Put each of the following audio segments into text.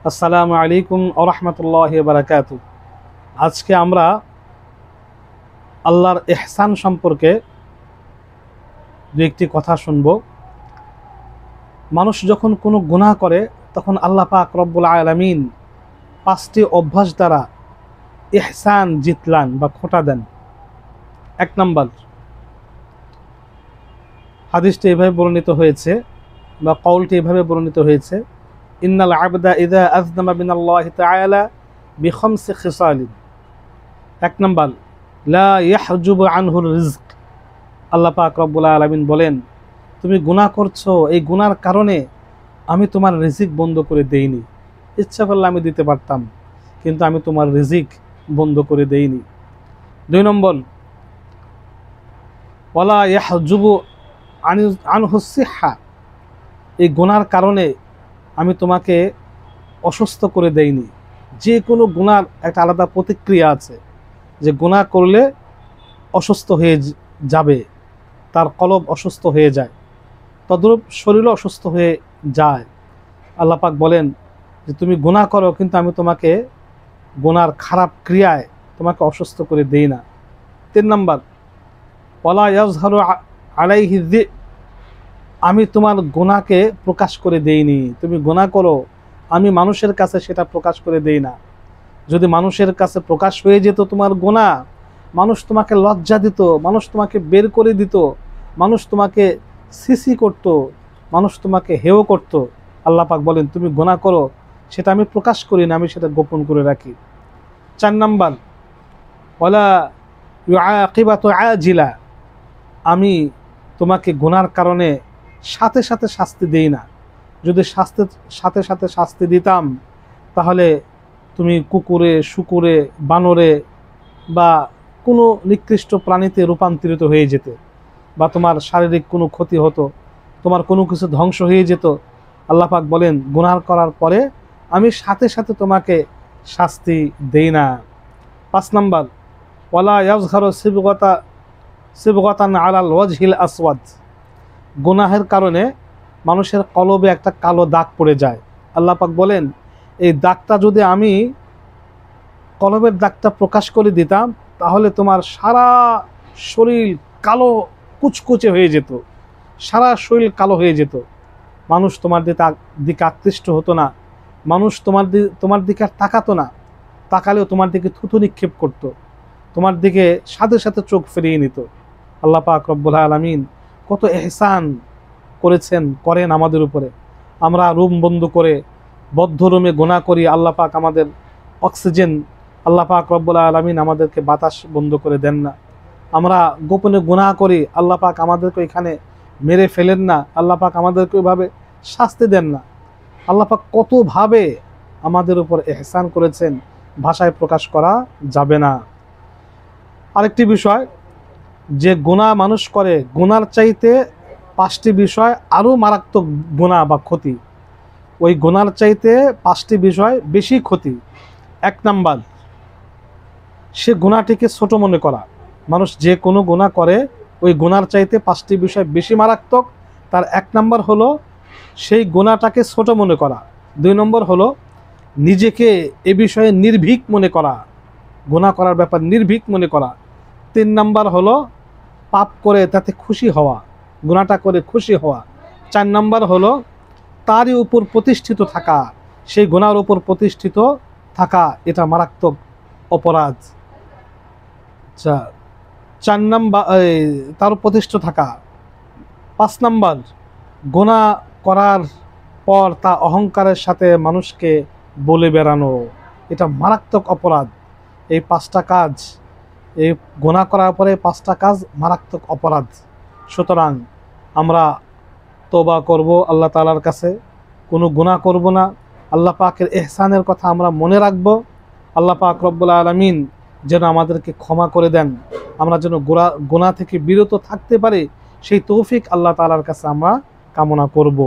আসসালামু আলাইকুম ওয়া রাহমাতুল্লাহি ওয়া বারাকাতুহু। আজকে আমরা আল্লাহর ইহসান সম্পর্কে দু একটি কথা শুনব। মানুষ যখন কোনো গুনাহ করে তখন আল্লাহ পাক রব্বুল আলামিন ৫টি অভ্যাস দ্বারা ইহসান জিতলান বা খোঁটা দেন। ১ নম্বর, হাদিসটি এভাবে বর্ণিত হয়েছে বা কওলটি এভাবে বর্ণিত হয়েছে, ইন্নাল আবদা ইযা আযনাবা মিনাল্লাহি তাআলা বিখামসি খিসালিন। ১ নম্বর, লা ইয়াহজুবু আনহুর রিজক। আল্লাহ পাক রব্বুল আলামিন বলেন, তুমি গুনাহ করছো, এই গুনার কারণে আমি তোমার রিজিক বন্ধ করে দেইনি। ইচ্ছা করলে আমি দিতে পারতাম, কিন্তু আমি তোমার রিজিক বন্ধ করে দেইনি। ২ নম্বর, ওয়ালা ইয়াহজুবু আনহু সিহহা। এই গুনার কারণে আমি তোমাকে অসুস্থ করে দেইনি। যে কোনো গুনার একটা আলাদা প্রতিক্রিয়া আছে, যে গুনাহ করলে অসুস্থ হয়ে যাবে, তার কলব অসুস্থ হয়ে যায়, তদ্রূপ শরীরও অসুস্থ হয়ে যায়। আল্লাহ পাক বলেন যে তুমি গুনাহ করো, কিন্তু আমি তোমাকে গুনার খারাপ ক্রিয়ায় তোমাকে অসুস্থ করে দেই না। ৩ নম্বর, ওয়ালা ইয়াজহারু আলাইহি যি। আমি তোমার গুনাহকে প্রকাশ করে দেইনি। তুমি গুনাহ করো, আমি মানুষের কাছে সেটা প্রকাশ করে দেই না। যদি মানুষের কাছে প্রকাশ হয়ে যেত তোমার গুনাহ, মানুষ তোমাকে লজ্জা দিত, মানুষ তোমাকে বের করে দিত, মানুষ তোমাকে সিসি করত, মানুষ তোমাকে হেয় করত। আল্লাহ পাক বলেন তুমি গুনাহ করো, সেটা আমি প্রকাশ করি না, আমি সেটা গোপন করে রাখি। ৪ নম্বর, ওয়ালা ইউআকিবাতু আজিলা। আমি তোমাকে গুনার কারণে সাথে সাথে শাস্তি দেই না। যদি সাথে সাথে শাস্তি দিতাম, তাহলে তুমি কুকুরে, শুকুরে, বানরে বা কোনো নিকৃষ্ট প্রাণীতে রূপান্তরিত হয়ে যেতে, বা তোমার শারীরিক কোনো ক্ষতি হতো, তোমার কোনো কিছু ধ্বংস হয়ে যেত। আল্লাহ পাক বলেন গুনাহ করার পরে আমি সাথে সাথে তোমাকে শাস্তি দেই না। ৫ নম্বর, ওয়ালা ইয়াজহারু সিবগাতান আলাল ওয়াজহিল আসওয়াদ। গুনাহের কারণে মানুষের কলবে একটা কালো দাগ পড়ে যায়। আল্লাহ পাক বলেন এই দাগটা যদি আমি, কলবের দাগটা প্রকাশ করে দিতাম, তাহলে তোমার সারা শরীর কালো কুচকুচে হয়ে যেত, সারা শরীর কালো হয়ে যেত। মানুষ তোমার দিকে আকৃষ্ট হতো না, মানুষ তোমার দিকে আর তাকাতো না, তাকালেও তোমার দিকে থুতু নিক্ষেপ করত, তোমার দিকে সাথে সাথে চোখ ফিরিয়ে নিত। আল্লাহ পাক রব্বুল আলামিন কত ইহসান করেন আমাদের উপরে। আমরা রুম বন্ধ করে বদ্ধ রুমে গুনাহ করি, আল্লাহ পাক আমাদের অক্সিজেন, আল্লাহ পাক রব্বুল আলামিন আমাদেরকে বাতাস বন্ধ করে দেন না। আমরা গোপনে গুনাহ করি, আল্লাহ পাক আমাদেরকে এখানে মেরে ফেলেন না, আল্লাহ পাক আমাদেরকে ওইভাবে শাস্তি দেন না। আল্লাহ পাক কতভাবে আমাদের উপর ইহসান করেছেন, ভাষায় প্রকাশ করা যাবে না। আরেকটি বিষয়, যে গুনাহ মানুষ করে, গুনার চাইতে 5টি বিষয় আরও মারাত্মক গুনাহ বা ক্ষতি। ওই গুনার চাইতে 5টি বিষয় বেশি ক্ষতি। ১ নম্বর, সে গুনাহটিকে ছোট মনে করা। মানুষ যে কোনো গুনাহ করে, ওই গুনার চাইতে 5টি বিষয় বেশি মারাত্মক। তার ১ নম্বর হলো সেই গুনাহটাকে ছোট মনে করা। ২ নম্বর হলো নিজেকে এ বিষয়ে নির্ভীক মনে করা, গুনাহ করার ব্যাপার নির্ভীক মনে করা। ৩ নম্বর হলো পাপ করে তাতে খুশি হওয়া, গুনাহটা করে খুশি হওয়া। ৪ নম্বর হলো তারই উপর প্রতিষ্ঠিত থাকা, সেই গুনাহর উপর প্রতিষ্ঠিত থাকা, এটা মারাত্মক অপরাধ। ৪ নম্বর তার প্রতিষ্ঠিত থাকা। ৫ নম্বর, গুনাহ করার পর তা অহংকারের সাথে মানুষকে বলে বেড়ানো, এটা মারাত্মক অপরাধ। এই 5টা কাজ, এই গুনাহ করার পরে 5টা কাজ মারাত্মক অপরাধ। সুতরাং আমরা তওবা করব আল্লাহ তাআলার কাছে, কোনো গুনাহ করব না, আল্লাহ পাকের ইহসানের কথা আমরা মনে রাখব। আল্লাহ পাক রব্বুল আলামিন যেন আমাদেরকে ক্ষমা করে দেন, আমরা যেন গুনাহ থেকে বিরত থাকতে পারি, সেই তৌফিক আল্লাহ তাআলার কাছে আমরা কামনা করব।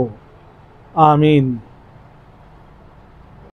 আমিন।